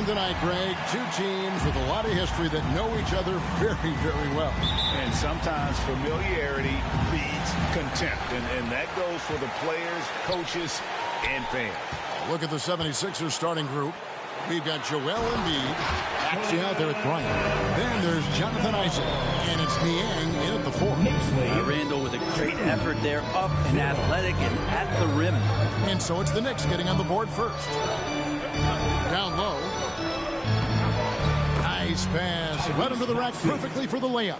again tonight, Greg. Two teams with a lot of history that know each other very, very well. And sometimes familiarity breeds contempt. And that goes for the players, coaches, and fans. Look at the 76ers starting group. We've got Joel Embiid actually out there at Bryant. Then there's Jonathan Isaac. And it's Niang in at the 4. Randall with a great effort there, up and athletic and at the rim. And so it's the Knicks getting on the board first. Down low. Nice pass. Right under the rack perfectly for the layup.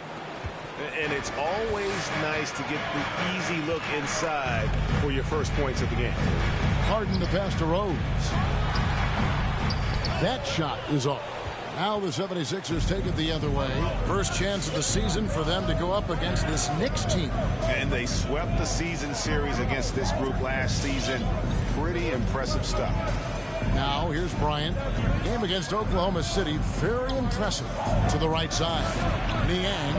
And it's always nice to get the easy look inside for your first points of the game. Harden to pass to Rose. That shot is off. Now the 76ers take it the other way. First chance of the season for them to go up against this Knicks team. And they swept the season series against this group last season. Pretty impressive stuff. Now here's Bryant. Game against Oklahoma City. Very impressive. To the right side. Niang.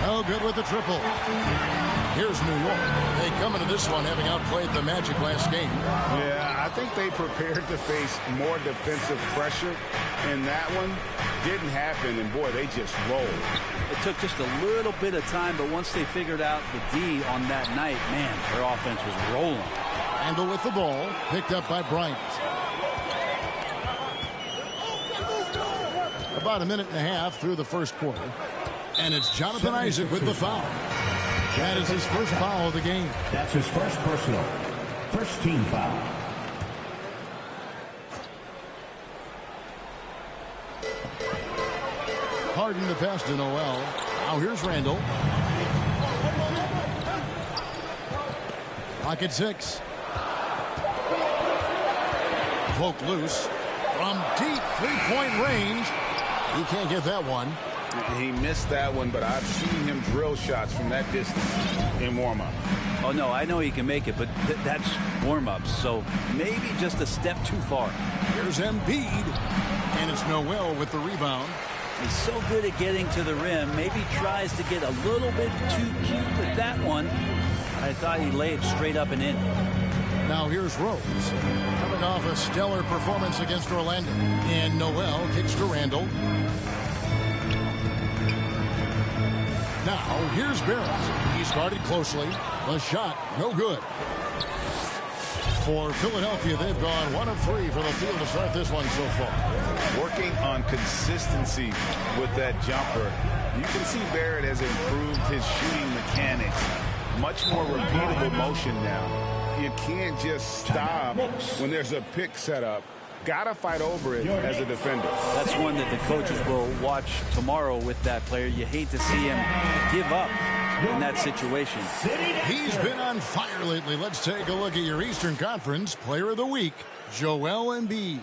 Oh, good with the triple. Here's New York. They come into this one having outplayed the Magic last game. Yeah, I think they prepared to face more defensive pressure, and that one didn't happen, and boy, they just rolled. It took just a little bit of time, but once they figured out the D on that night, man, their offense was rolling. Randall with the ball, picked up by Bryant. About a minute and a half through the first quarter. And it's Jonathan Isaac with the foul. That is his first foul of the game. That's his first personal. First team foul. Harden to pass to Noel. Now here's Randall. Clock at 6. Poke loose. From deep three-point range. He can't get that one. He missed that one, but I've seen him drill shots from that distance in warm-up. Oh, no, I know he can make it, but that's warm-ups, so maybe just a step too far. Here's Embiid, and it's Noel with the rebound. He's so good at getting to the rim, maybe tries to get a little bit too cute with that one. I thought he laid straight up and in. Now here's Rose, coming off a stellar performance against Orlando. And Noel kicks to Randall. Now, here's Barrett. He's guarded closely. The shot, no good. For Philadelphia, they've gone 1 of 3 for the field to start this one so far. Working on consistency with that jumper. You can see Barrett has improved his shooting mechanics. Much more repeatable motion now. You can't just stop when there's a pick set up. Gotta fight over it as a defender. That's one that the coaches will watch tomorrow with that player. You hate to see him give up in that situation. He's been on fire lately. Let's take a look at your Eastern Conference Player of the Week, Joel Embiid.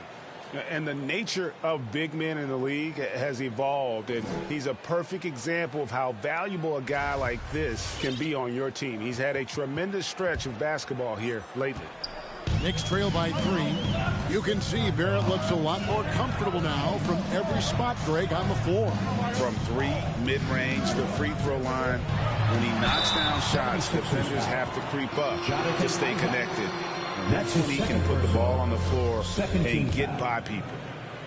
And the nature of big men in the league has evolved, and he's a perfect example of how valuable a guy like this can be on your team. He's had a tremendous stretch of basketball here lately. Knicks trail by 3. You can see Barrett looks a lot more comfortable now from every spot, Greg, on the floor. From 3, mid-range, the free throw line. When he knocks down shots, defenders have to creep up to stay connected. And that's when he can put the ball on the floor and get by people.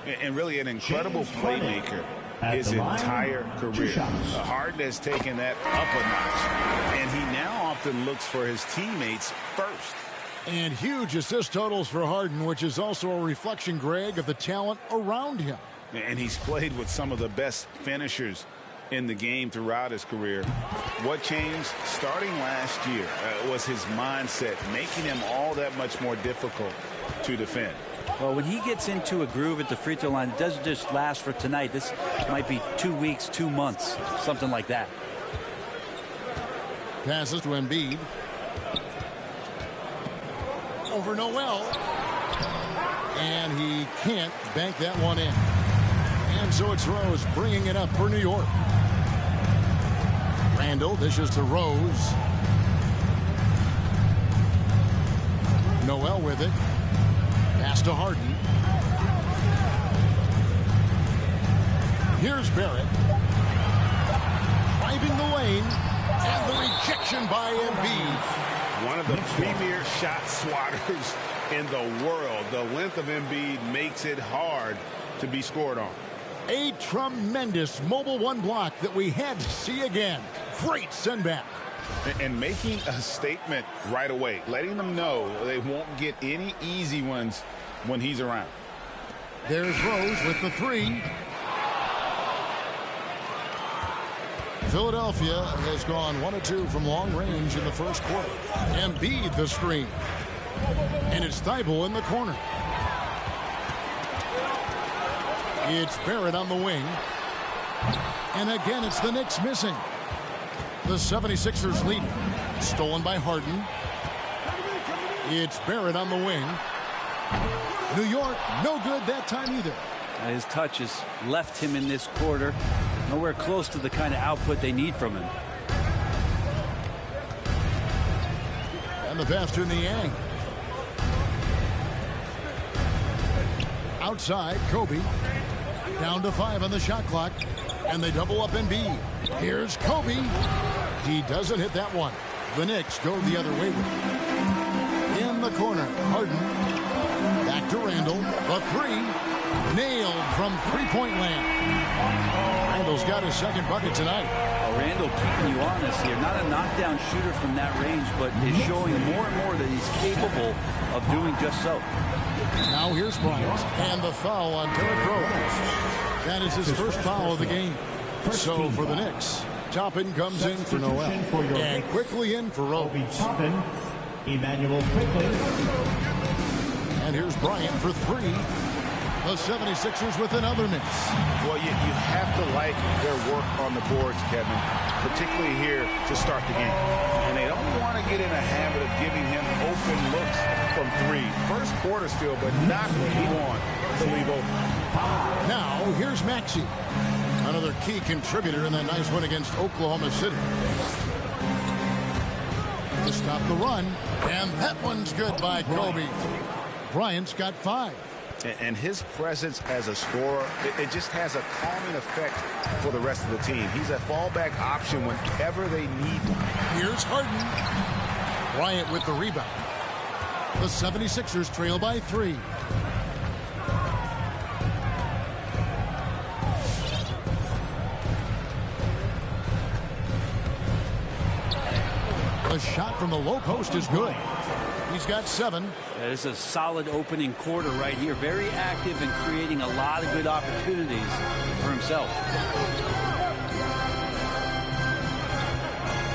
And really an incredible playmaker his entire career. Harden has taken that up a notch, and he now often looks for his teammates first. And huge assist totals for Harden, which is also a reflection, Greg, of the talent around him. And he's played with some of the best finishers in the game throughout his career. What changed starting last year was his mindset, making him all that much more difficult to defend. Well, when he gets into a groove at the free throw line, it doesn't just last for tonight. This might be 2 weeks, 2 months, something like that. Passes to Embiid. Over Noel. And he can't bank that one in. And so it's Rose bringing it up for New York. Randall dishes to Rose. Noel with it. Pass to Harden. Here's Barrett. Driving the lane. And the rejection by Embiid. One of the premier shot swatters in the world. The length of Embiid makes it hard to be scored on. A tremendous mobile one block that we had to see again. Great send back. And making a statement right away, letting them know they won't get any easy ones when he's around. There's Rose with the three. Philadelphia has gone 1 of 2 from long range in the first quarter. Embiid the screen. And it's Thibault in the corner. It's Barrett on the wing. And again, it's the Knicks missing. The 76ers lead. Stolen by Harden. It's Barrett on the wing. New York, no good that time either. His touch has left him in this quarter. Nowhere close to the kind of output they need from him. And the pass to Niang. Outside, Kobe. Down to 5 on the shot clock. And they double up Embiid. Here's Kobe. He doesn't hit that one. The Knicks go the other way with it. In the corner, Harden. Back to Randall. The three. Nailed from three-point land. Randall's got his second bucket tonight. Randall keeping you honest here. Not a knockdown shooter from that range, but is showing more and more that he's capable of doing just so. Now here's Bryant. And the foul on Derrick Rose. That is his first foul of the game. So for the Knicks, Toppin comes in for Noel. And quickly in for Rose. Emmanuel quickly. And here's Bryant for three. The 76ers with another miss. Well, you have to like their work on the boards, Kevin, particularly here to start the game. And they don't want to get in a habit of giving him open looks from three. First quarter still, but not what he wants to leave open. Now, here's Maxey. Another key contributor in that nice win against Oklahoma City. To stop the run. And that one's good by Kobe. Bryant's got 5. And his presence as a scorer, it just has a calming effect for the rest of the team. He's a fallback option whenever they need one. Here's Harden. Bryant with the rebound. The 76ers trail by 3. A shot from the low post is good. He's got 7. This is a solid opening quarter right here. Very active and creating a lot of good opportunities for himself.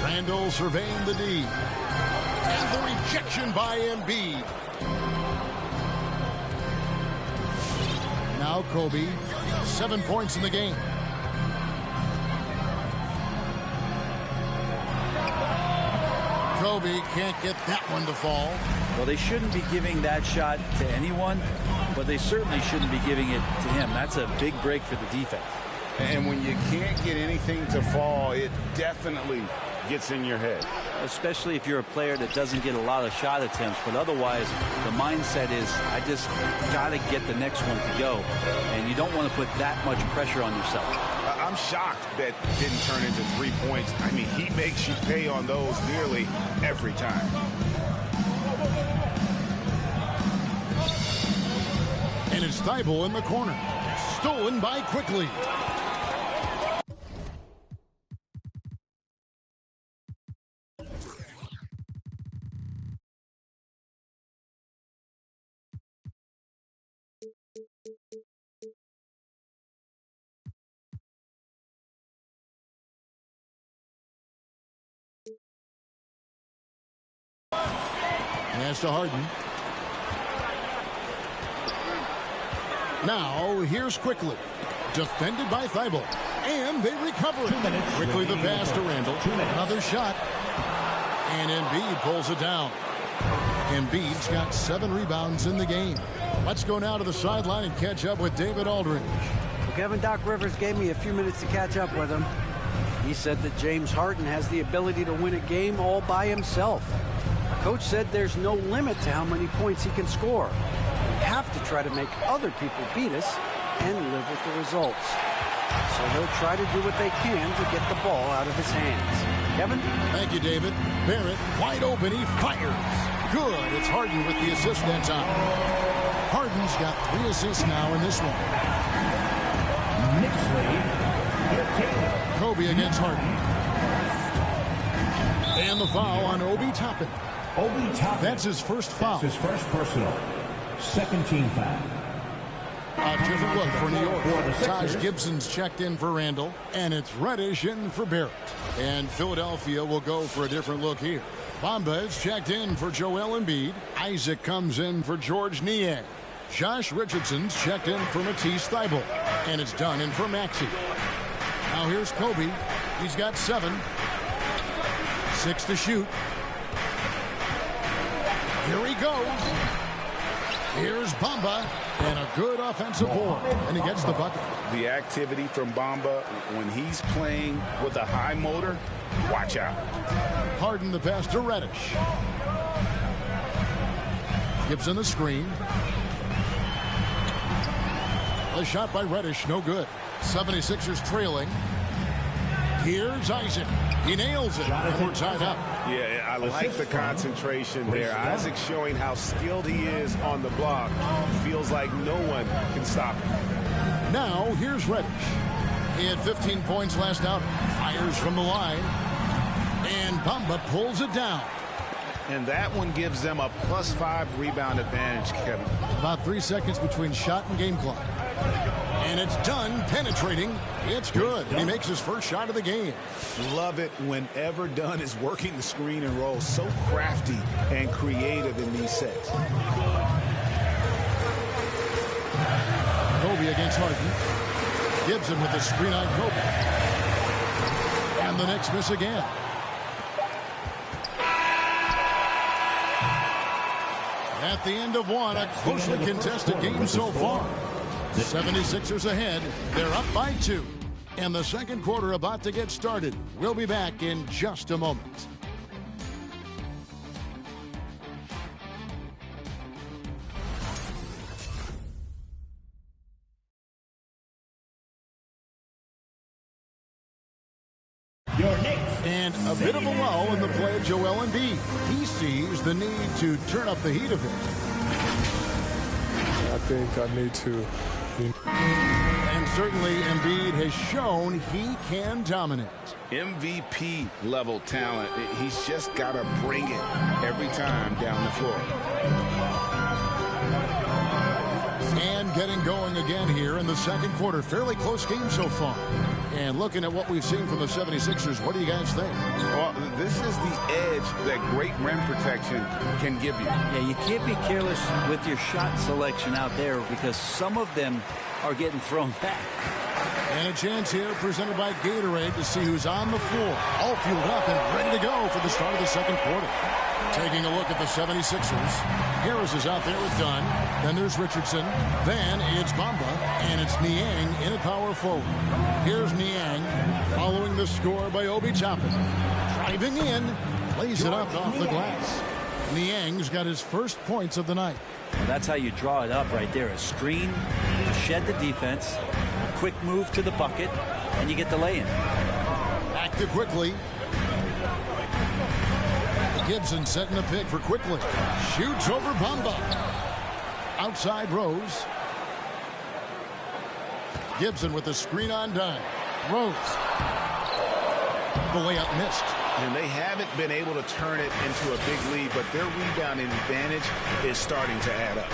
Randall surveying the D. And the rejection by Embiid. Now Kobe. 7 points in the game. Kobe can't get that one to fall. Well, they shouldn't be giving that shot to anyone, but they certainly shouldn't be giving it to him. That's a big break for the defense. And when you can't get anything to fall, it definitely gets in your head. Especially if you're a player that doesn't get a lot of shot attempts, but otherwise the mindset is, I just got to get the next one to go. And you don't want to put that much pressure on yourself. I'm shocked that didn't turn into 3 points. I mean, he makes you pay on those nearly every time. And it's Thibault in the corner. Stolen by Quickly. Pass to Harden. Now, here's Quickly. Defended by Thibault. And they recover it. Quickly the pass to Randall. Another shot. And Embiid pulls it down. Embiid's got 7 rebounds in the game. Let's go now to the sideline and catch up with David Aldridge. Well, Kevin, Doc Rivers gave me a few minutes to catch up with him. He said that James Harden has the ability to win a game all by himself. Coach said there's no limit to how many points he can score. We have to try to make other people beat us and live with the results. So they'll try to do what they can to get the ball out of his hands. Kevin? Thank you, David. Barrett, wide open, he fires. Good. It's Harden with the assist that time. Harden's got 3 assists now in this one. Knicks lead. Kobe against Harden. And the foul on Obi Toppin. Obi Toppin. That's his first foul. His first personal. Second team foul. A different look for New York. Taj Gibson's checked in for Randall, and it's Reddish in for Barrett. And Philadelphia will go for a different look here. Bamba is checked in for Joel Embiid. Isaac comes in for George Niang. Josh Richardson's checked in for Matisse Thybulle. And it's done in for Maxey. Now here's Kobe. He's got 7. 6 to shoot. Here he goes. Here's Bamba, and a good offensive board, and he gets the bucket. The activity from Bamba when he's playing with a high motor, watch out. Harden the pass to Reddish. Gibson the screen. A shot by Reddish, no good. 76ers trailing. Here's Isaac. He nails it. And we're tied up. Yeah, I like the concentration there. Isaac showing how skilled he is on the block. Feels like no one can stop him. Now, here's Reddish. He had 15 points last out. Fires from the line. And Bamba pulls it down. And that one gives them a +5 rebound advantage, Kevin. About 3 seconds between shot and game clock. And it's done, penetrating. It's good. And he makes his first shot of the game. Love it whenever Dunn is working the screen and roll. So crafty and creative in these sets. Kobe against Harden. Gibson with the screen on Kobe. And the Knicks miss again. At the end of one, a closely contested game so far. The 76ers ahead. They're up by 2. And the second quarter about to get started. We'll be back in just a moment. And a bit of a lull in the play of Joel Embiid. He sees the need to turn up the heat a bit. I think I need to. And certainly Embiid has shown he can dominate. MVP level talent. He's just got to bring it every time down the floor. And getting going again here in the second quarter. Fairly close game so far. And looking at what we've seen from the 76ers, what do you guys think? Well, this is the edge that great rim protection can give you. Yeah, you can't be careless with your shot selection out there because some of them are getting thrown back. And a chance here presented by Gatorade to see who's on the floor. All fueled up and ready to go for the start of the second quarter. Taking a look at the 76ers. Harris is out there with Dunn. Then there's Richardson. Then it's Bamba. And it's Niang in at power forward. Here's Niang following the score by Obi Toppin. Driving in. Plays it up off the glass. Niang's got his first points of the night. Well, that's how you draw it up right there. A screen to shed the defense. A quick move to the bucket. And you get the lay-in. Back to Quickly. Gibson setting the pick for Quickly. Shoots over Bamba. Outside Rose. Gibson with the screen on Dunn. Rose. The layup missed. And they haven't been able to turn it into a big lead, but their rebounding advantage is starting to add up.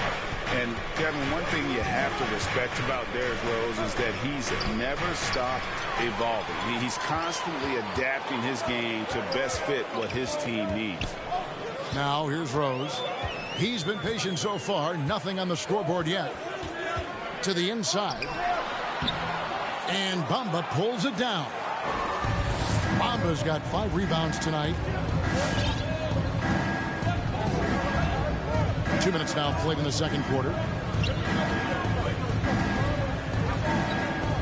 And, Kevin, one thing you have to respect about Derrick Rose is that he's never stopped evolving. He's constantly adapting his game to best fit what his team needs. Now here's Rose. He's been patient so far. Nothing on the scoreboard yet. To the inside. And Bamba pulls it down. Bamba's got 5 rebounds tonight. 2 minutes now played in the second quarter.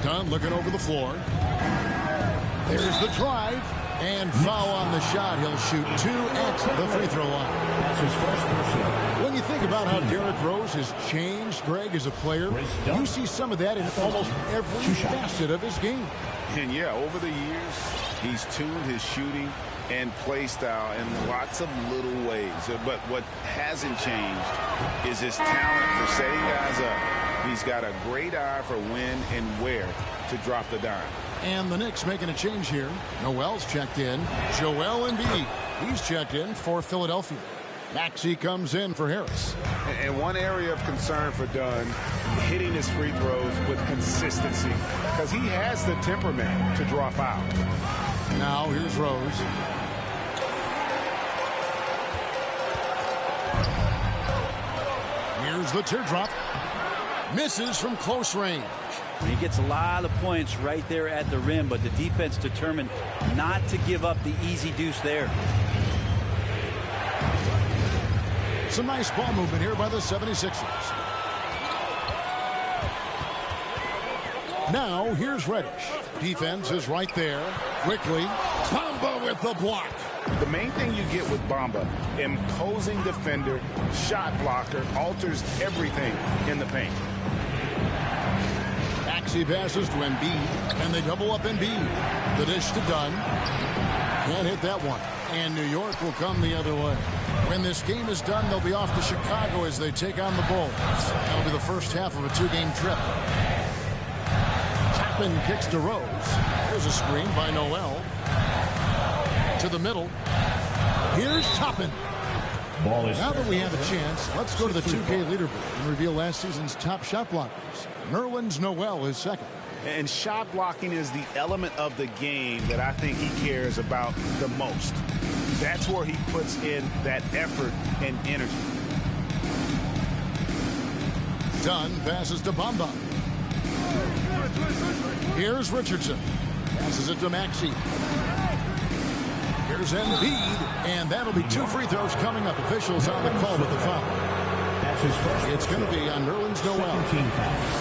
Dunn looking over the floor. There's the drive. And foul on the shot. He'll shoot 2 at the free throw line. That's his first personal. When you think about how Derrick Rose has changed, Greg, as a player, you see some of that in almost every facet of his game. And, yeah, over the years, he's tuned his shooting and play style in lots of little ways. But what hasn't changed is his talent for setting guys up. He's got a great eye for when and where to drop the dime. And the Knicks making a change here. Noel's checked in. Joel Embiid, he's checked in for Philadelphia. Maxey comes in for Harris. And one area of concern for Dunn, hitting his free throws with consistency, because he has the temperament to draw fouls. Now here's Rose. Here's the teardrop. Misses from close range. He gets a lot of points right there at the rim, but the defense determined not to give up the easy deuce there. Some nice ball movement here by the 76ers. Now here's Reddish. Defense is right there. Quickly, Bamba with the block. The main thing you get with Bamba, imposing defender, shot blocker, alters everything in the paint. Maxey passes to Embiid, and they double up Embiid. The dish to Dunn. Can't hit that one. And New York will come the other way. When this game is done, they'll be off to Chicago as they take on the Bulls. That'll be the first half of a two-game trip. Tappan kicks to Rose. There's a screen by Noel. To the middle. Here's Toppin. Now that we have a chance, let's go to the 2K leaderboard and reveal last season's top shot blockers. Nerlens Noel is second. And shot blocking is the element of the game that I think he cares about the most. That's where he puts in that effort and energy. Dunn passes to Bamba. Here's Richardson. Passes it to Maxey. Here's Embiid, and that'll be two free throws coming up. Officials on the call with the foul. It's going to be on Nerlens Noel.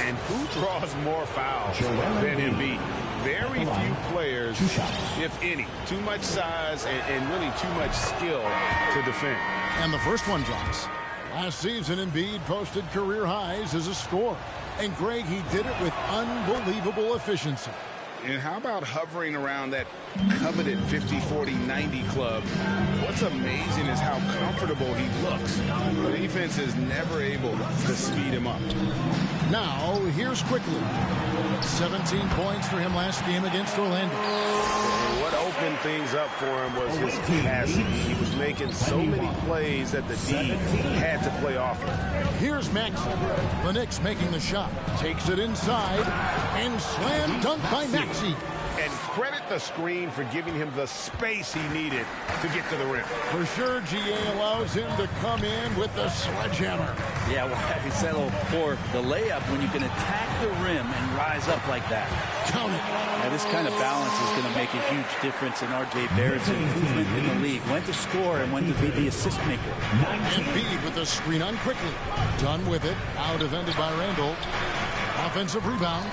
And who draws more fouls than Embiid? Very few players, if any. Too much size and really too much skill to defend. And the first one drops. Last season, Embiid posted career highs as a scorer. And Greg, he did it with unbelievable efficiency. And how about hovering around that coveted 50-40-90 club? What's amazing is how comfortable he looks. The defense is never able to speed him up. Now, here's Quickly. 17 points for him last game against Orlando. And what opened things up for him was his capacity. He was making so many plays that the D had to play off him. Here's Maxey. The Knicks making the shot. Takes it inside. And slam dunk by Maxey. And credit the screen for giving him the space he needed to get to the rim. For sure, GA allows him to come in with the sledgehammer. Yeah, well, he settled for the layup when you can attack the rim and rise up like that. Count it. Now, this kind of balance is going to make a huge difference in R.J. Barrett's improvement in the league. When to score and when to be the assist maker. Embiid with the screen on Quickly. Done with it. Now defended by Randall. Offensive rebound.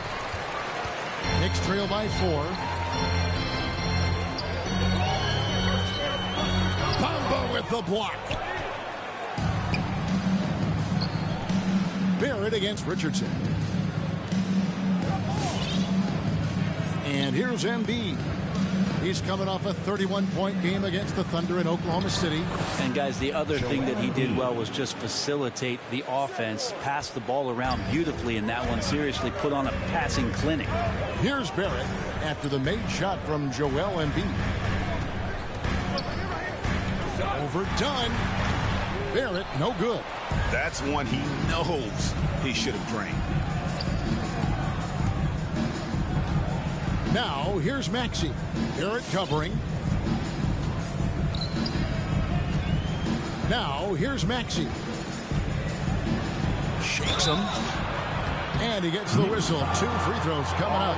Knicks trail by 4. Bamba with the block. Barrett against Richardson. And here's Embiid. He's coming off a 31-point game against the Thunder in Oklahoma City. And, guys, the other thing that he did well was just facilitate the offense, pass the ball around beautifully in that one, seriously put on a passing clinic. Here's Barrett after the made shot from Joel Embiid. Overdone. Barrett, no good. That's one he knows he should have drained. Now, here's Maxey. Barrett covering. Now, here's Maxey. Shakes him. And he gets the whistle. 2 free throws coming up.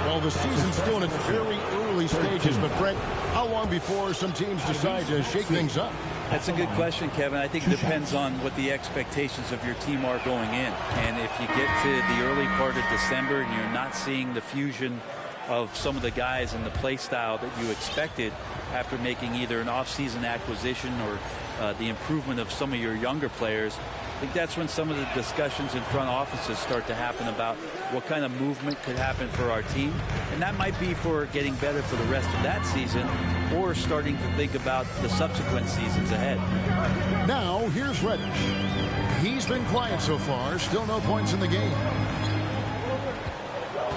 Well, the season's still in its very early stages, but Brett, how long before some teams decide to shake things up? That's a good question, Kevin. I think it depends on what the expectations of your team are going in. And if you get to the early part of December and you're not seeing the fusion of some of the guys and the play style that you expected after making either an off-season acquisition or the improvement of some of your younger players, think that's when some of the discussions in front offices start to happen about what kind of movement could happen for our team. And that might be for getting better for the rest of that season or starting to think about the subsequent seasons ahead. Now, here's Reddish. He's been quiet so far. Still no points in the game.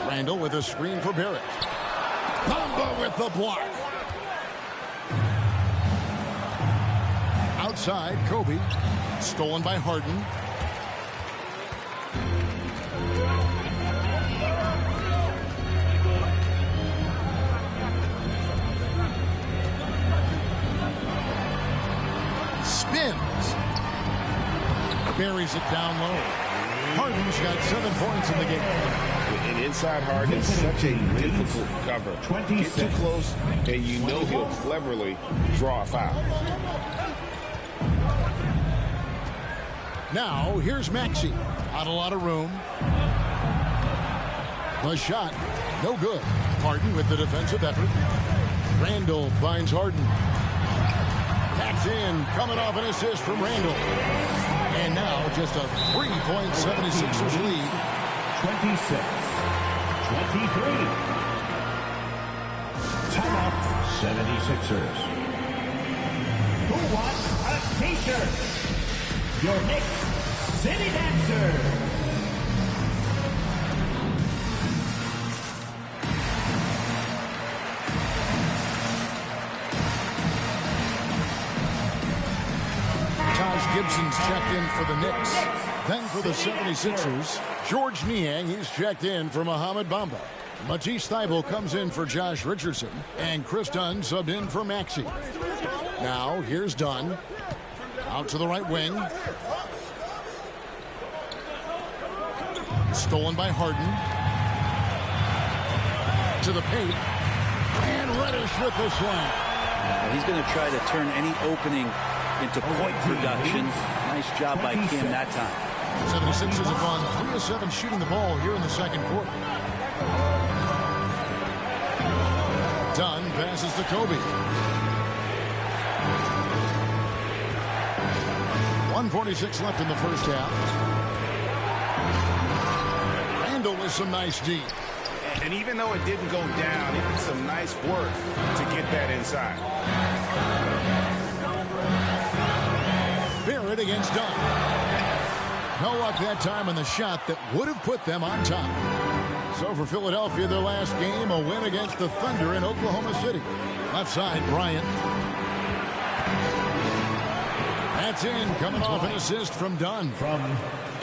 Randall with a screen for Barrett. Bamba with the block. Outside, Kobe. Stolen by Harden. Spins. Buries it down low. Harden's got 7 points in the game. And inside Harden is such a difficult cover. Get too close, and you know he'll cleverly draw a foul. Now, here's Maxey. Not a lot of room. The shot, no good. Harden with the defensive effort. Randall finds Harden. That's in, coming off an assist from Randall. And now just a 3-point 76ers lead. 26-23. Timeout, 76ers. Who wants a t-shirt? Your Knicks City Dancers. Gibson's checked in for the Knicks. Then for the 76ers, George Niang, he's checked in for Mohamed Bamba. Matisse Thybulle comes in for Josh Richardson. And Chris Dunn subbed in for Maxey. Now, here's Dunn. Out to the right wing. Stolen by Harden. To the paint. And Reddish with the slam. He's going to try to turn any opening into point production. Nice job by Kim that time. 76ers have gone 3 of 7 shooting the ball here in the second quarter. Dunn passes to Kobe. 1:46 left in the first half. Randall with some nice D. And even though it didn't go down, it was some nice work to get that inside. Barrett against Dunn. No luck that time on the shot that would have put them on top. So for Philadelphia, their last game, a win against the Thunder in Oklahoma City. Left side, Bryant. That's in, coming off an assist from Dunn.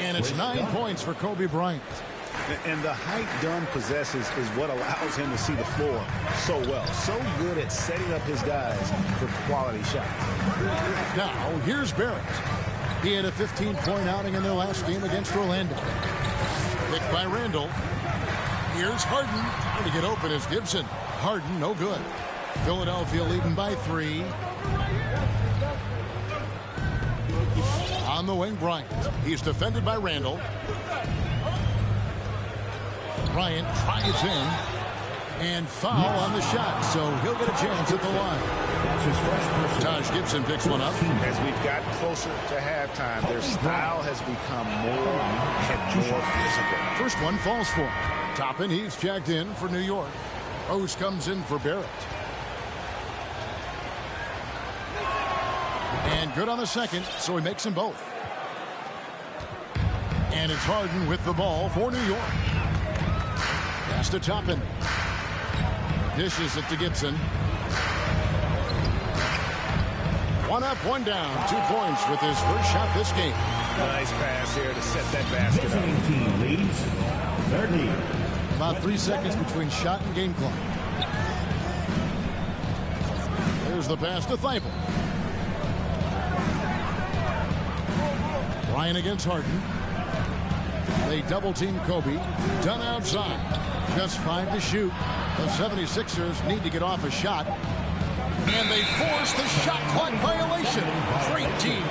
And it's 9 points for Kobe Bryant. And the height Dunn possesses is what allows him to see the floor so well. So good at setting up his guys for quality shots. Now, here's Barrett. He had a 15-point outing in their last game against Orlando. Picked by Randall. Here's Harden. Trying to get open is Gibson. Harden, no good. Philadelphia leading by 3. On the wing, Bryant. He's defended by Randall. Bryant tries in. And foul on the shot, so he'll get a chance at the line. That's his first personal. Taj Gibson picks one up. As we've got closer to halftime, their style has become more and more physical. First one falls for him. Toppin, he's checked in for New York. Rose comes in for Barrett. And good on the second, so he makes them both. And it's Harden with the ball for New York. Pass to Toppin. Dishes it to Gibson. One up, one down. 2 points with his first shot this game. Nice pass here to set that basket up. Visiting team leads 30. About 3 seconds between shot and game clock. There's the pass to Thybulle. Ryan against Harden. They double team Kobe. Dunn outside. Just 5 to shoot. The 76ers need to get off a shot. And they force the shot clock violation. Great team.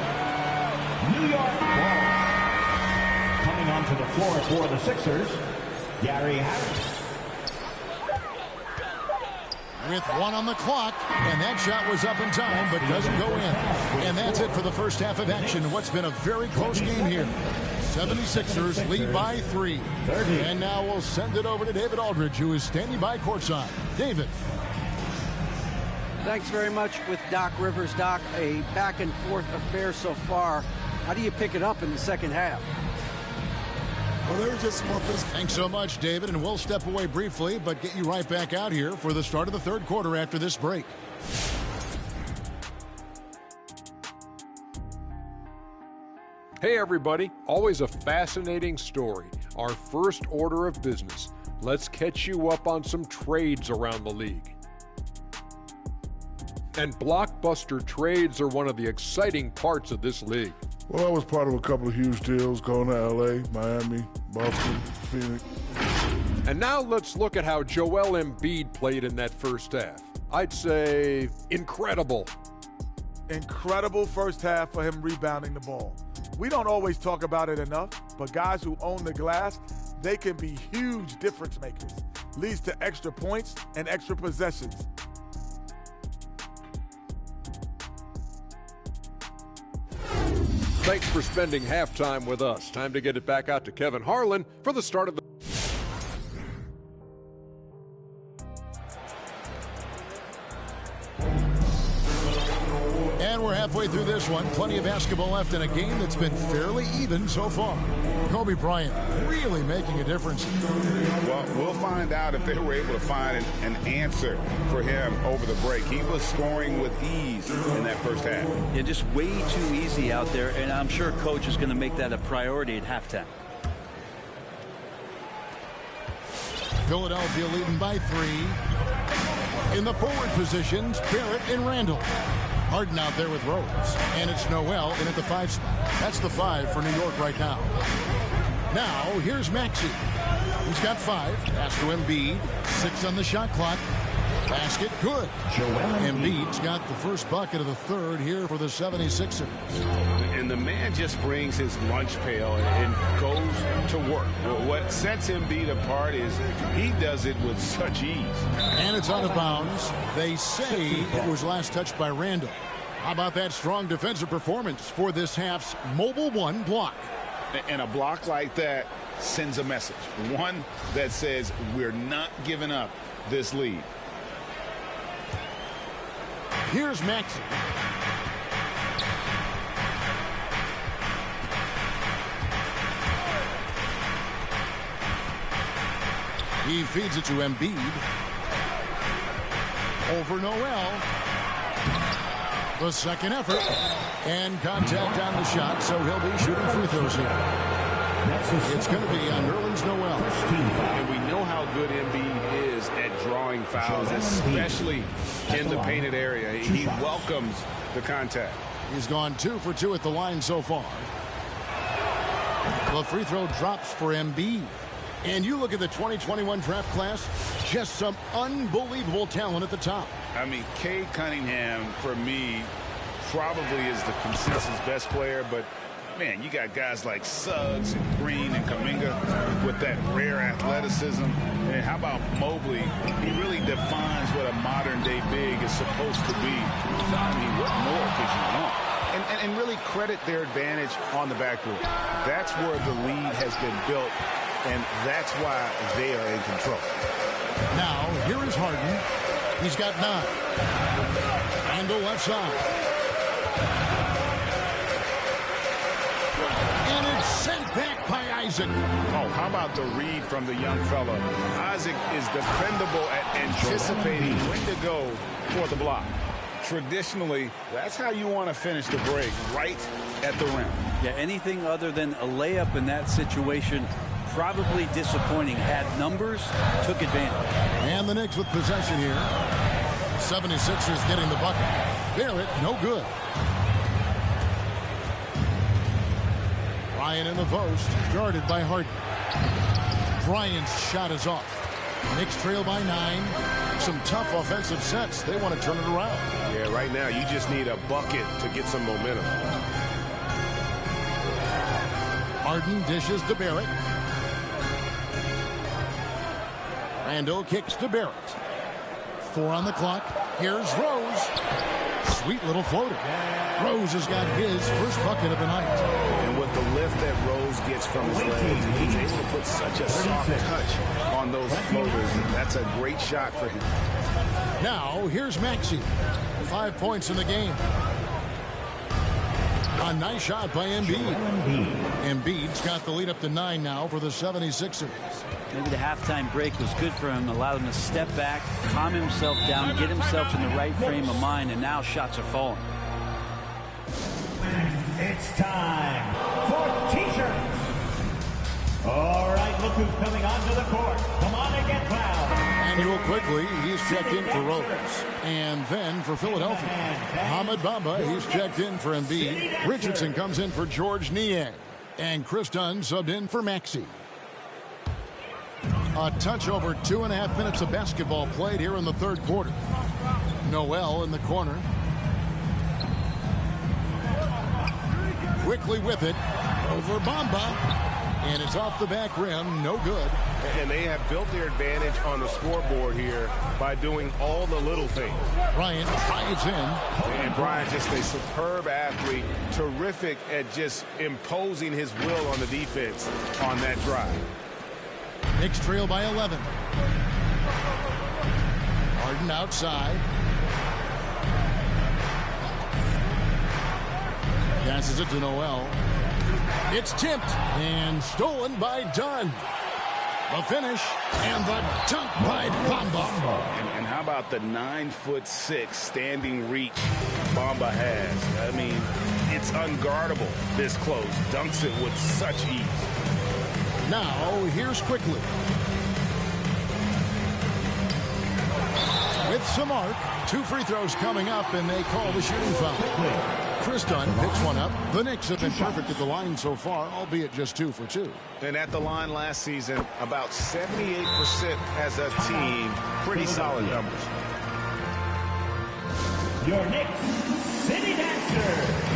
New York ball. Coming onto the floor for the Sixers, Gary Harris. with 1 on the clock, and that shot was up in time but doesn't go in. And that's it for the first half of action. What's been a very close game here. 76ers lead by 3. And now we'll send it over to David Aldridge, who is standing by courtside. David. Thanks very much with Doc Rivers. Doc, a back-and-forth affair so far. How do you pick it up in the second half? Well, they were just more physical. Thanks so much, David, and we'll step away briefly, but get you right back out here for the start of the third quarter after this break. Hey everybody, always a fascinating story. Our first order of business. Let's catch you up on some trades around the league. And blockbuster trades are one of the exciting parts of this league. Well, I was part of a couple of huge deals going to L.A., Miami, Boston, Phoenix. And now let's look at how Joel Embiid played in that first half. I'd say incredible. Incredible first half for him rebounding the ball. We don't always talk about it enough, but guys who own the glass, they can be huge difference makers. Leads to extra points and extra possessions. Thanks for spending halftime with us. Time to get it back out to Kevin Harlan for the start of the... And we're halfway through this one. Plenty of basketball left in a game that's been fairly even so far. Kobe Bryant really making a difference. Well, we'll find out if they were able to find an answer for him over the break. He was scoring with ease in that first half. Yeah, just way too easy out there, and I'm sure coach is going to make that a priority at halftime. Philadelphia leading by 3. In the forward positions, Barrett and Randall. Harden out there with Rose. And it's Noel in at the 5 spot. That's the 5 for New York right now. Now, here's Maxey. He's got 5. Pass to Embiid. 6 on the shot clock. Basket, good. Embiid's got the first bucket of the third here for the 76ers. And the man just brings his lunch pail and goes to work. Well, what sets Embiid apart is he does it with such ease. And it's out of bounds. They say it was last touched by Randall. How about that strong defensive performance for this half's mobile 1 block? And a block like that sends a message. One that says we're not giving up this lead. Here's Maxey. He feeds it to Embiid. Over Noel. The second effort. And contact on the shot, so he'll be shooting free throws here. It's going to be on Nerlens Noel. And we know how good Embiid is at drawing fouls, especially in the painted area. He welcomes the contact. He's gone 2 for 2 at the line so far. The free throw drops for Embiid. And you look at the 2021 draft class, just some unbelievable talent at the top. I mean, Cade Cunningham, for me, probably is the consensus best player, but man, you got guys like Suggs and Green and Kuminga with that rare athleticism. And how about Mobley? He really defines what a modern-day big is supposed to be. I mean, what more could you want? And really credit their advantage on the backboard. That's where the lead has been built, and that's why they are in control. Now, here is Harden. He's got 9. Randall left side. Sent back by Isaac. Oh, how about the read from the young fella? Isaac is dependable at anticipating when to go for the block. Traditionally, that's how you want to finish the break, right at the rim. Yeah, anything other than a layup in that situation, probably disappointing. Had numbers, took advantage. And the Knicks with possession here. 76ers getting the bucket. Barrett, no good. Bryant in the post, guarded by Harden. Bryant's shot is off. Knicks trail by 9. Some tough offensive sets. They want to turn it around. Yeah, right now you just need a bucket to get some momentum. Harden dishes to Barrett. Randall kicks to Barrett. 4 on the clock. Here's Rose. Sweet little floater. Rose has got his first bucket of the night. And with the lift that Rose gets from his legs, he's able to put such a soft touch on those floaters. And that's a great shot for him. Now, here's Maxey. 5 points in the game. A nice shot by Embiid. Embiid's got the lead up to 9 now for the 76ers. Maybe the halftime break was good for him, allowed him to step back, calm himself down, get himself in the right frame of mind, and now shots are falling. It's time for T-shirts. All right, look who's coming onto the court. Come on and get loud. Manuel quickly, he's checked in for Rose. And then for Philadelphia, Ahmed Bamba, he's checked in for Embiid. Richardson comes in for George Niang. And Chris Dunn subbed in for Maxey. A touch over 2.5 minutes of basketball played here in the third quarter. Noel in the corner. Quickly with it. Over Bamba. And it's off the back rim. No good. And they have built their advantage on the scoreboard here by doing all the little things. Bryant drives in. And Bryant just a superb athlete. Terrific at just imposing his will on the defense on that drive. Knicks trail by 11. Harden outside. Passes it to Noel. It's tipped and stolen by Dunn. The finish and the dunk by Bamba. And how about the 9'6" standing reach Bamba has? I mean, it's unguardable this close. Dunks it with such ease. Now, here's quickly. With some arc, 2 free throws coming up, and they call the shooting foul. Chris Dunn picks one up. The Knicks have been perfect at the line so far, albeit just 2 for 2. And at the line last season, about 78% as a team. Pretty solid numbers. Your Knicks City Dancer.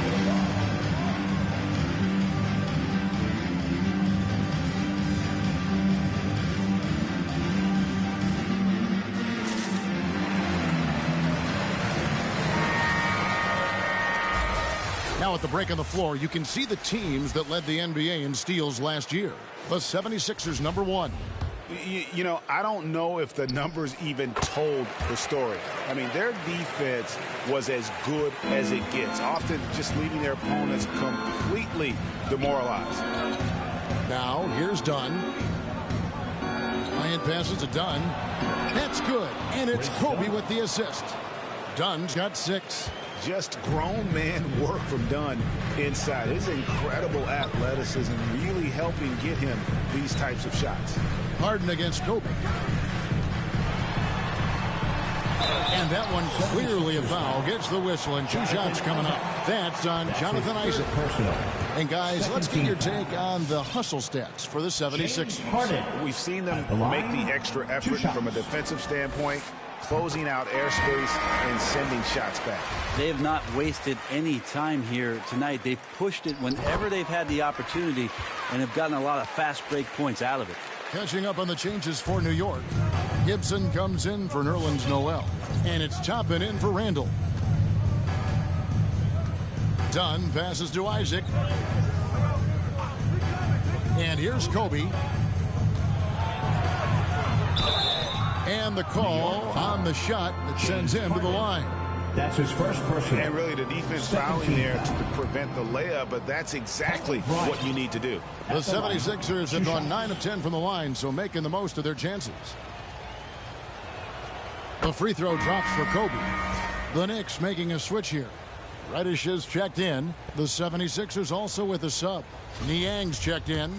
Now at the break on the floor, you can see the teams that led the NBA in steals last year. The 76ers number 1. You know, I don't know if the numbers even told the story. I mean, their defense was as good as it gets, often just leaving their opponents completely demoralized. Now, here's Dunn. Bryant passes to Dunn. That's good, and it's Kobe with the assist. Dunn's got 6. Just grown man work from Dunn inside. His incredible athleticism really helping get him these types of shots. Harden against Kobe. And that one clearly a foul. Gets the whistle, and 2 shots coming up. That's on Jonathan Isaac. And guys, let's get your take on the hustle stats for the 76ers. We've seen them make the extra effort from a defensive standpoint, closing out airspace and sending shots back. They have not wasted any time here tonight. They've pushed it whenever they've had the opportunity and have gotten a lot of fast break points out of it. Catching up on the changes for New York. Gibson comes in for Nerlens Noel. And it's Toppin in for Randall. Dunn passes to Isaac. And here's Kobe. And the call on the shot that sends him to the line. That's his first personal. And really the defense fouling there to prevent the layup, but that's exactly what you need to do. The 76ers have gone 9 of 10 from the line, so making the most of their chances. The free throw drops for Kobe. The Knicks making a switch here. Reddish is checked in. The 76ers also with a sub. Niang's checked in.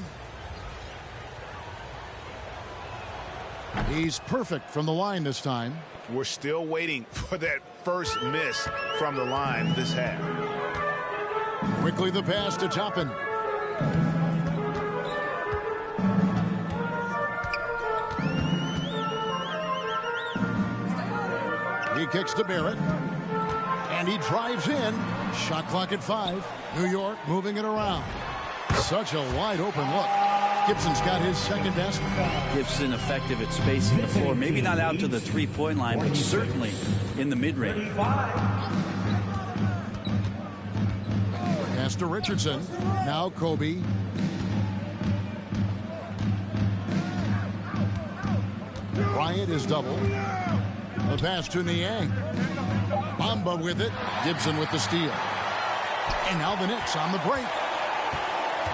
He's perfect from the line this time. We're still waiting for that first miss from the line this half. Quickly the pass to Toppin. He kicks to Barrett. And he drives in. Shot clock at 5. New York moving it around. Such a wide open look. Gibson's got his second basket. Gibson effective at spacing the floor. Maybe not out to the three-point line, but certainly in the mid-range. Pass to Richardson. Now Kobe. Bryant is double. The pass to Niang. Bamba with it. Gibson with the steal. And now the Knicks on the break.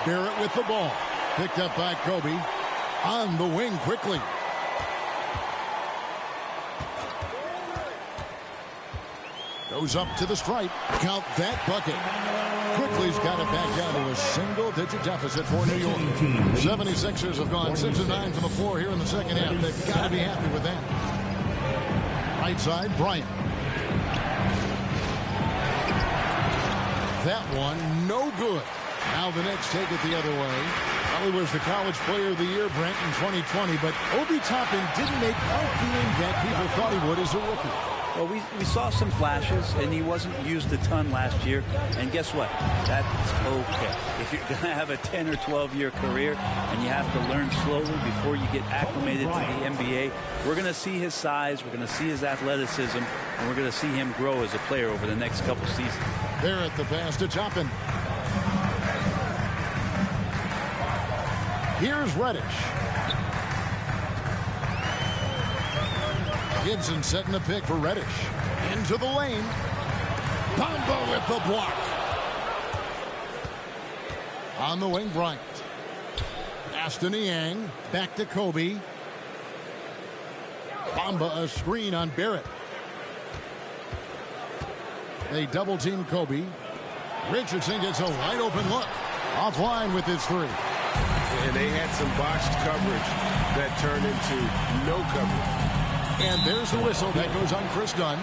Barrett with the ball. Picked up by Kobe. On the wing quickly. Goes up to the stripe. Count that bucket. Quickly's got it back down to a single-digit deficit for New York. 76ers have gone 6-9 from the floor here in the second half. They've got to be happy with that. Right side, Bryant. That one, no good. Now the Knicks take it the other way. Probably was the College Player of the Year, Brent, in 2020, but Obi Toppin didn't make quite the impact people thought he would as a rookie. Well, we saw some flashes, and he wasn't used a ton last year. And guess what? That's okay. If you're going to have a 10 or 12-year career and you have to learn slowly before you get acclimated to the NBA, we're going to see his size, we're going to see his athleticism, and we're going to see him grow as a player over the next couple seasons. Barrett, the pass to Toppin. Here's Reddish. Gibson setting the pick for Reddish. Into the lane. Bamba with the block. On the wing, Bryant. Pass to Niang. Back to Kobe. Bamba a screen on Barrett. They double team Kobe. Richardson gets a wide open look. Offline with his three. And they had some botched coverage that turned into no coverage. And there's the whistle that goes on Chris Dunn.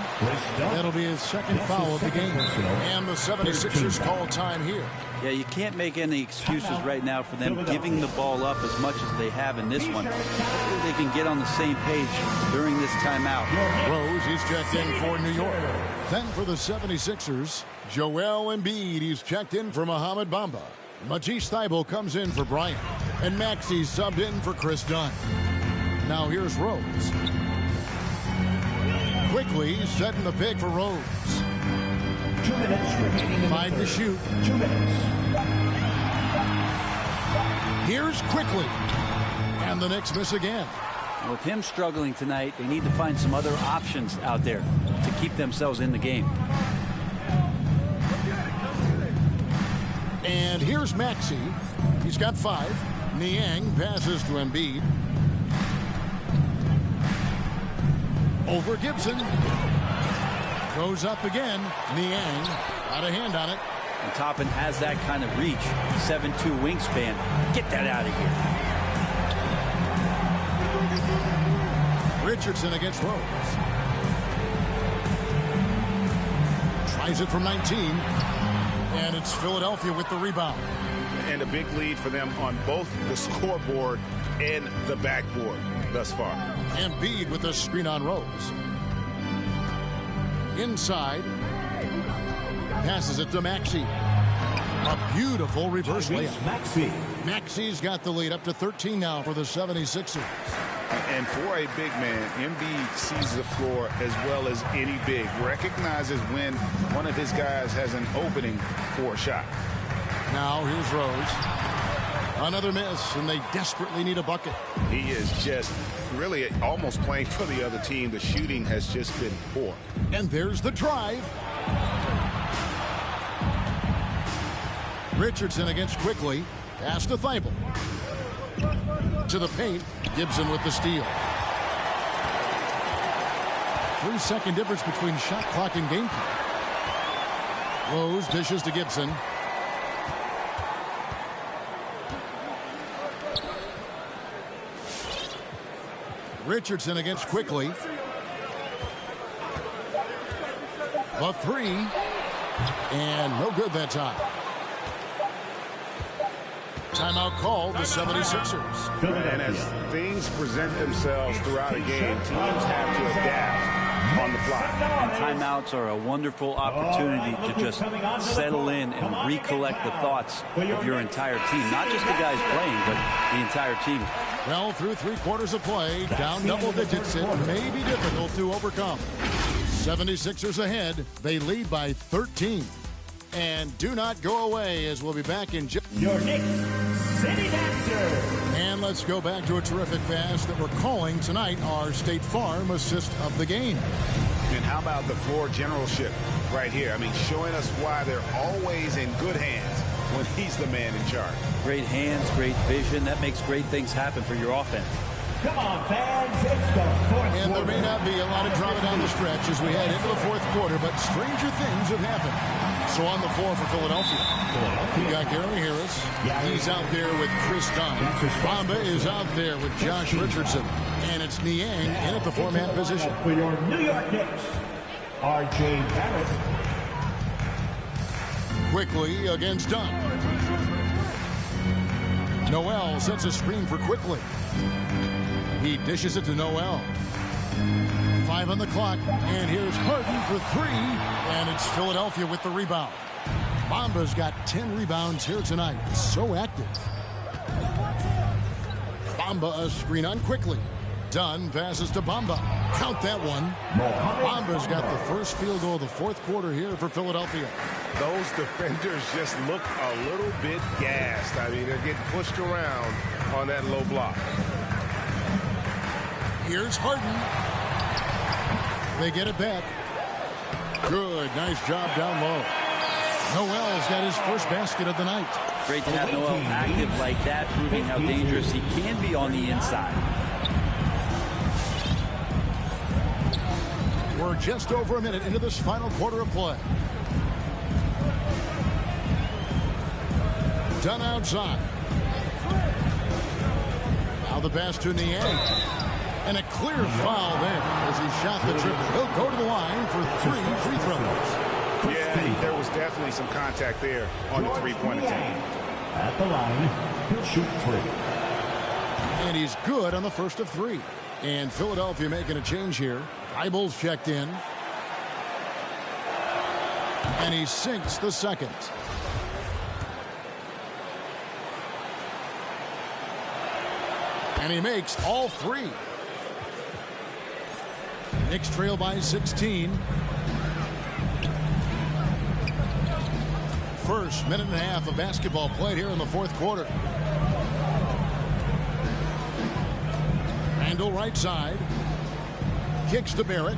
That'll be his second foul of the game. And the 76ers call time here. Yeah, you can't make any excuses right now for them giving the ball up as much as they have in this one. Hopefully they can get on the same page during this timeout. Rose, he's checked in for New York. Then for the 76ers, Joel Embiid, he's checked in for Mohamed Bamba. Matisse Thybulle comes in for Bryant. And Maxey's subbed in for Chris Dunn. Now here's Rose. Quickly setting the pick for Rose. 2 minutes remaining. 5 to shoot. 2 minutes. Here's Quickly. And the Knicks miss again. With him struggling tonight, they need to find some other options out there to keep themselves in the game. And here's Maxey. He's got 5. Niang passes to Embiid. Over Gibson. Goes up again. Niang got a hand on it. And Toppin has that kind of reach. 7'2" wingspan. Get that out of here. Richardson against Rose. Tries it from 19. And it's Philadelphia with the rebound. And a big lead for them on both the scoreboard and the backboard thus far. Embiid with a screen on Rose. Inside. Passes it to Maxey. A beautiful reverse layup. Maxey's got the lead up to 13 now for the 76ers. And for a big man, Embiid sees the floor as well as any big. Recognizes when one of his guys has an opening for a shot. Now here's Rose. Another miss, and they desperately need a bucket. He is just really almost playing for the other team. The shooting has just been poor. And there's the drive. Richardson against Quickly. Pass to Thybulle. To the paint. Gibson with the steal. 3-second difference between shot clock and game clock. Rose dishes to Gibson. Richardson against Quickly. The three. And no good that time. Timeout called the 76ers. And as things present themselves throughout a game, teams have to adapt on the fly. And timeouts are a wonderful opportunity to just settle in and recollect the thoughts of your entire team. Not just the guys playing, but the entire team. Well, through 3 quarters of play, down double digits, it may be difficult to overcome. 76ers ahead. They lead by 13. And do not go away, as we'll be back in just... Your Knicks City Dancer. And let's go back to a terrific pass that we're calling tonight our State Farm assist of the game. And how about the floor generalship right here? I mean, showing us why they're always in good hands when he's the man in charge. Great hands, great vision. That makes great things happen for your offense. Come on, fans. It's the fourth And there quarter. may not be a lot of drama down the stretch as we head into the fourth quarter, but stranger things have happened. So on the floor for Philadelphia, we got Gary Harris. He's out there with Chris Dunn. Bamba is out there with Josh Richardson. And it's Niang in at the 4-man position. For your New York Knicks, R.J. Barrett. Quickly against Dunn. Noel sets a screen for Quickly. He dishes it to Noel. 5 on the clock, and here's Harden for 3, and it's Philadelphia with the rebound. Bamba's got 10 rebounds here tonight. So active. Bamba a screen on Quickly. Dunn passes to Bamba. Count that one. Bamba's got the first field goal of the fourth quarter here for Philadelphia. Those defenders just look a little bit gassed. I mean, they're getting pushed around on that low block. Here's Harden. They get it back. Good. Nice job down low. Noel's got his first basket of the night. Great to have Noel active like that, proving how dangerous he can be on the inside. We're just over a minute into this final quarter of play. Dunn outside. Now the pass to Niang. And a clear foul there as he shot the triple. He'll go to the line for 3 free throws. Yeah, there was definitely some contact there on the three-point attempt. At the line, he'll shoot 3. And he's good on the first of 3. And Philadelphia making a change here. Eibel's checked in. And he sinks the second. And he makes all 3. Knicks trail by 16. First minute and a half of basketball played here in the fourth quarter. Randall right side. Kicks to Barrett.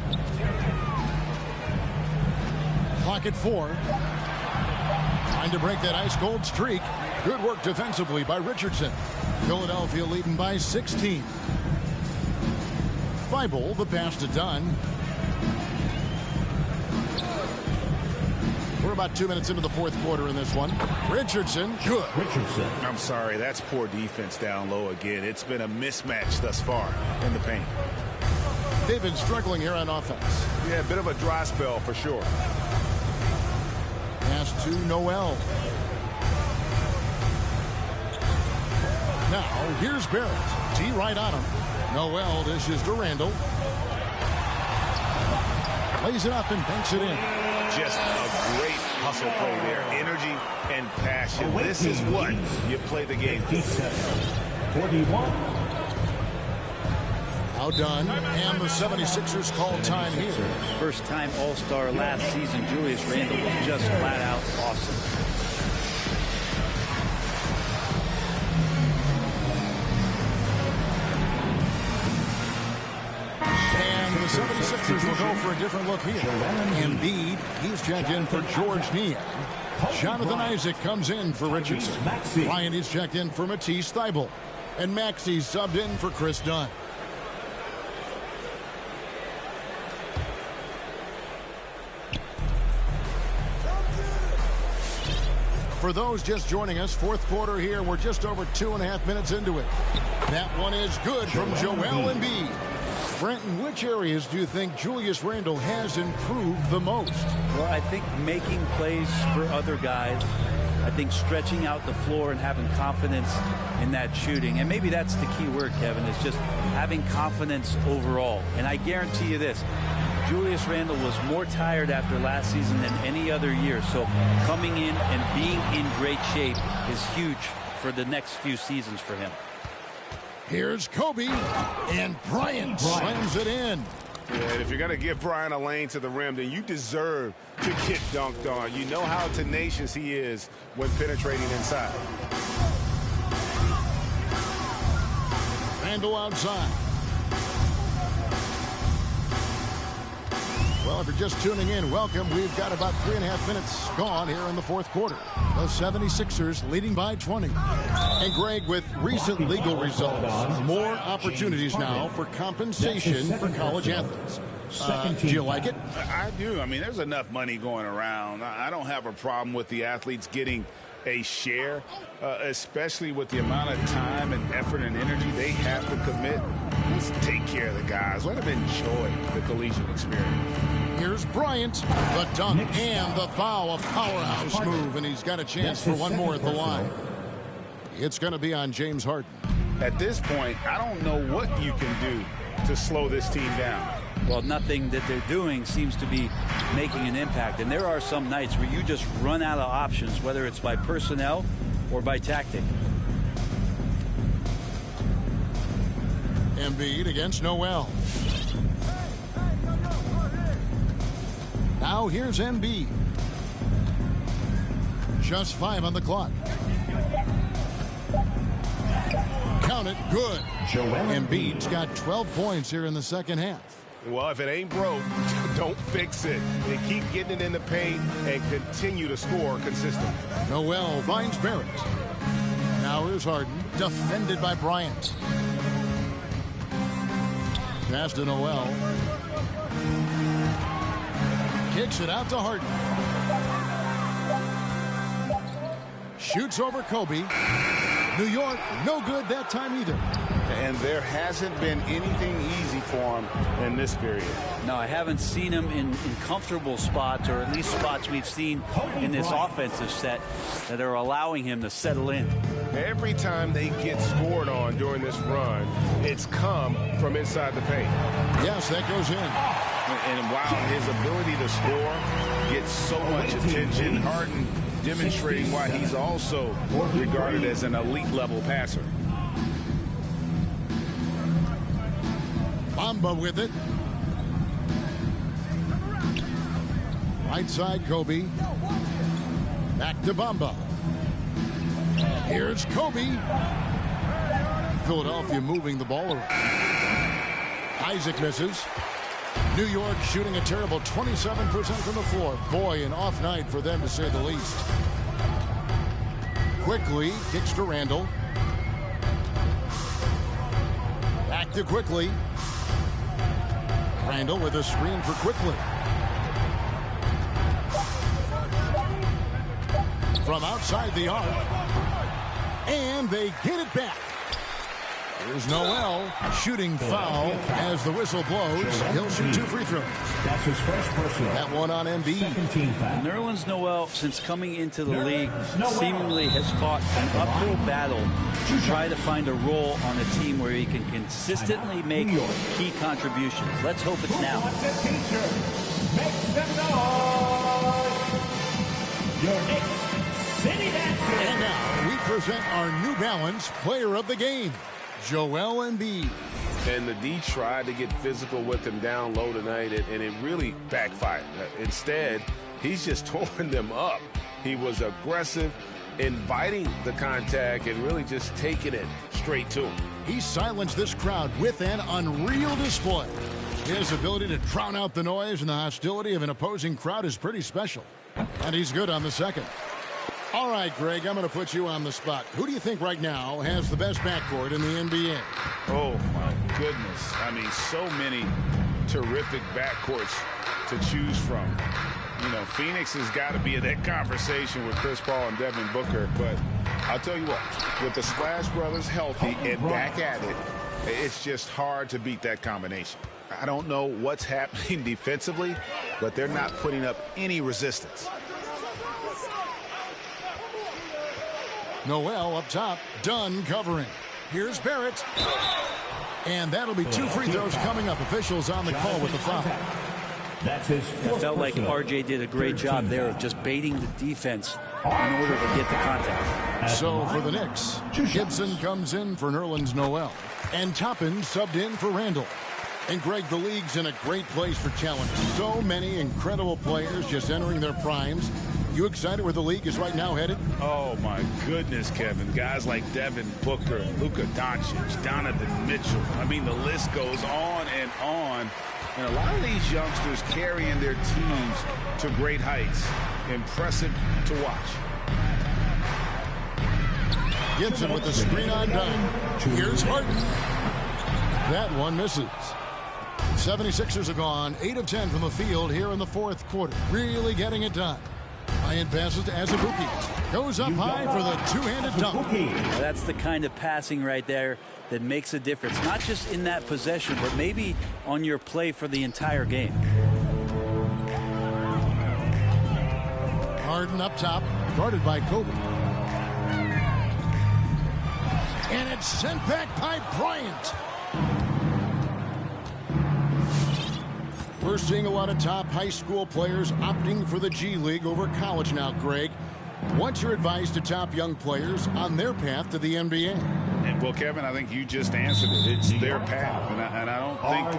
Clock at 4. Trying to break that ice cold streak. Good work defensively by Richardson. Philadelphia leading by 16. Eibel, the pass to Dunn. We're about 2 minutes into the fourth quarter in this one. Richardson, good. Richardson. I'm sorry, that's poor defense down low again. It's been a mismatch thus far in the paint. They've been struggling here on offense. Yeah, a bit of a dry spell for sure. Pass to Noel. Now, here's Barrett. T right on him. Noel dishes to Randall. Plays it up and banks it in. Just a great hustle play there. Energy and passion. This is what you play the game. 41. Now done. And the 76ers call time here. First time All-Star last season, Julius Randle was just flat out awesome. And the 76ers will go for a different look here. Embiid, he's checked in for George Niang. Jonathan Isaac comes in for Richardson. Ryan is checked in for Matisse Thybulle. And Maxey's subbed in for Chris Dunn. For those just joining us, fourth quarter here. We're just over 2.5 minutes into it. That one is good from Joel Embiid. Brent, in which areas do you think Julius Randle has improved the most? Well, I think making plays for other guys. I think stretching out the floor and having confidence in that shooting. And maybe that's the key word, Kevin, is just having confidence overall. And I guarantee you this, Julius Randle was more tired after last season than any other year. So coming in and being in great shape is huge for the next few seasons for him. Here's Kobe, and Bryant slams it in. Yeah, and if you're going to give Bryant a lane to the rim, then you deserve to get dunked on. You know how tenacious he is when penetrating inside. Randle outside. Well, if you're just tuning in, welcome. We've got about 3.5 minutes gone here in the fourth quarter. The 76ers leading by 20. And Greg, with recent legal results, more opportunities now for compensation for college athletes. Do you like it? I do. I mean, there's enough money going around. I don't have a problem with the athletes getting a share, especially with the amount of time and effort and energy they have to commit. Let's take care of the guys. Let them enjoy the collegiate experience. Here's Bryant, the dunk and the foul, a powerhouse move, and he's got a chance for one more at the line. It's going to be on James Harden. At this point, I don't know what you can do to slow this team down. Well, nothing that they're doing seems to be making an impact. And there are some nights where you just run out of options, whether it's by personnel or by tactic. Embiid against Noel. Now here's Embiid. Just 5 on the clock. Count it, good. Embiid's got 12 points here in the second half. Well, if it ain't broke, don't fix it. They keep getting it in the paint and continue to score consistently. Noel finds Barrett. Now here's Harden, defended by Bryant. Pass to Noel. Kicks it out to Harden. Shoots over Kobe. New York, no good that time either. And there hasn't been anything easy for him in this period. No, I haven't seen him in comfortable spots, or at least spots we've seen in this offensive set that are allowing him to settle in. Every time they get scored on during this run, it's come from inside the paint. Yes, that goes in. And while his ability to score gets so much attention, Harden demonstrating why he's also regarded as an elite-level passer. Bamba with it. Right side, Kobe. Back to Bamba. Here's Kobe. Philadelphia moving the ball around. Isaac misses. New York shooting a terrible 27% from the floor. Boy, an off night for them, to say the least. Quickly kicks to Randle. Back to Quickly. Randle with a screen for Quickly. From outside the arc. And they get it back. Here's Noel, shooting foul as the whistle blows. He'll shoot 2 free throws. That's his first personal. That one on Embiid. Nerlens Noel, since coming into the league, seemingly has fought an uphill battle to try to find a role on a team where he can consistently make key contributions. Let's hope it's now. Make some noise. Your Knicks City Dancers. And now we present our New Balance Player of the Game, Joel Embiid. And the D tried to get physical with him down low tonight, and it really backfired. Instead, he's just torn them up. He was aggressive, inviting the contact, and really just taking it straight to him. He silenced this crowd with an unreal display. His ability to drown out the noise and the hostility of an opposing crowd is pretty special. And he's good on the second. All right, Greg, I'm going to put you on the spot. Who do you think right now has the best backcourt in the NBA? Oh, my goodness. I mean, so many terrific backcourts to choose from. You know, Phoenix has got to be in that conversation with Chris Paul and Devin Booker. But I'll tell you what, with the Splash Brothers healthy and back at it, it's just hard to beat that combination. I don't know what's happening defensively, but they're not putting up any resistance. Noel up top, done covering. Here's Barrett. And that'll be 2 free throws coming up. Officials on the call with the foul. That's his I felt like RJ did a great job there of just baiting the defense in order to get the contact. So for the Knicks, Gibson comes in for Nerlens Noel, and Toppin subbed in for Randall. And Greg, the league's in a great place for challenge. So many incredible players just entering their primes. You excited where the league is right now headed? Oh, my goodness, Kevin. Guys like Devin Booker, Luka Doncic, Donovan Mitchell. I mean, the list goes on and on. And a lot of these youngsters carrying their teams to great heights. Impressive to watch. Gibson with the screen on dime. Here's Harden. That one misses. 76ers are gone 8 of 10 from the field here in the fourth quarter. Really getting it done. Bryant passes to Azubuike. Goes up high for the two-handed dunk. That's the kind of passing right there that makes a difference. Not just in that possession, but maybe on your play for the entire game. Harden up top, guarded by Kobe. And it's sent back by Bryant. We're seeing a lot of top high school players opting for the G League over college now, Greg. What's your advice to top young players on their path to the NBA? And well, Kevin, I think you just answered it. It's their path, and I don't think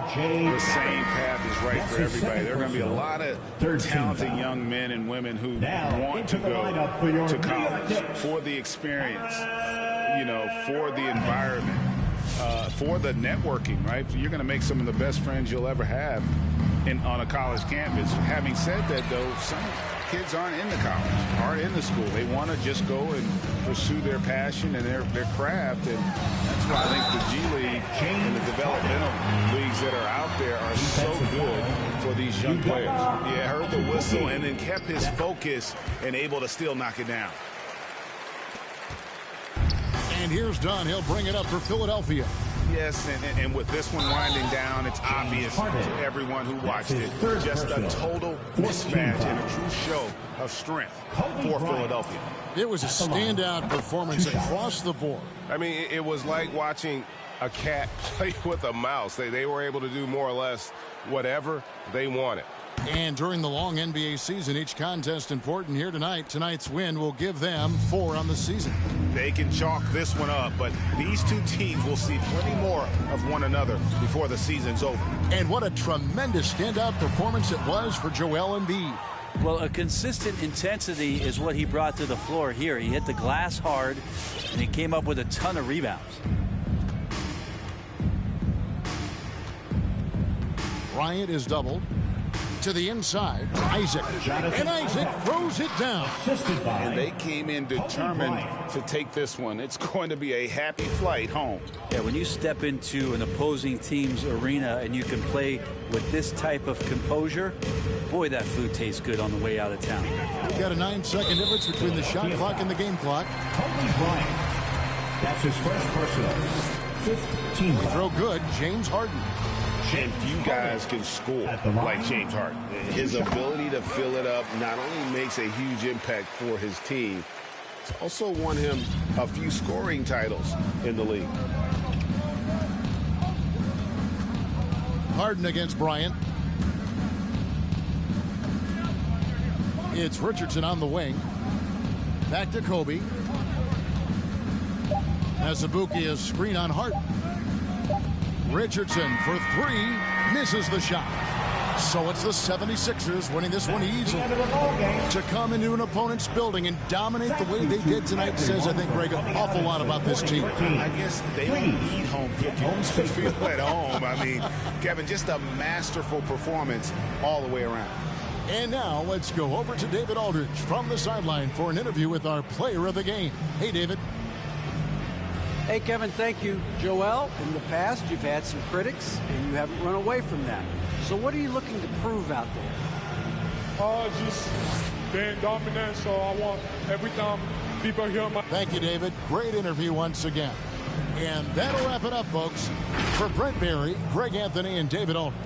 the same path is right for everybody. There are going to be a lot of talented young men and women who want to go to college for the experience, you know, for the environment, for the networking, right? You're going to make some of the best friends you'll ever have on a college campus. Having said that, though, some kids aren't into college, aren't in the school. They want to just go and pursue their passion and their craft, and that's why I think the G League and the developmental leagues that are out there are so good for these young players. Yeah, heard the whistle and then kept his focus and able to still knock it down. And here's Dunn. He'll bring it up for Philadelphia. Yes, and with this one winding down, it's obvious to everyone who watched it. Just a total mismatch and a true show of strength for Philadelphia. It was a standout performance across the board. I mean, it was like watching a cat play with a mouse. They were able to do more or less whatever they wanted. And during the long NBA season, each contest important here tonight. Tonight's win will give them 4 on the season. They can chalk this one up, but these two teams will see plenty more of one another before the season's over. And what a tremendous standout performance it was for Joel Embiid. Well, a consistent intensity is what he brought to the floor here. He hit the glass hard, and he came up with a ton of rebounds. Bryant is doubled. To the inside, Isaac. And Isaac throws it down. And they came in determined to take this one. It's going to be a happy flight home. Yeah, when you step into an opposing team's arena and you can play with this type of composure, boy, that food tastes good on the way out of town. We've got a 9-second difference between the shot clock and the game clock. Kobe Bryant. That's his first personal. 15. Throw good, James Harden. And few guys can score like James Harden. His ability to fill it up not only makes a huge impact for his team, it's also won him a few scoring titles in the league. Harden against Bryant. It's Richardson on the wing. Back to Kobe. Azubuike is screen on Harden. Richardson for 3, misses the shot. So it's the 76ers winning this one easily. To come into an opponent's building and dominate the way they did tonight says, I think, Greg, an awful lot about this team. I guess they don't need home cooking to feel at home. I mean, Kevin, just a masterful performance all the way around. And now let's go over to David Aldridge from the sideline for an interview with our player of the game. Hey, David. Hey, Kevin, thank you. Joel, in the past, you've had some critics, and you haven't run away from that. So what are you looking to prove out there? Just being dominant, so I want every time people hear my... Thank you, David. Great interview once again. And that'll wrap it up, folks. For Brent Barry, Greg Anthony, and David Aldridge,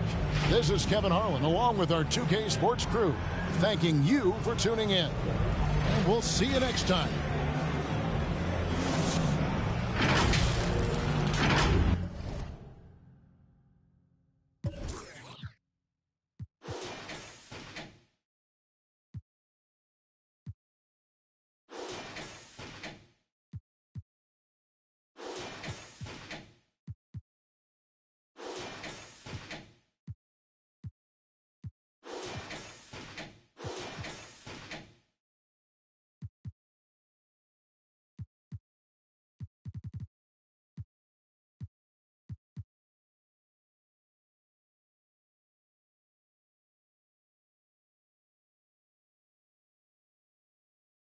this is Kevin Harlan, along with our 2K Sports crew, thanking you for tuning in. And we'll see you next time.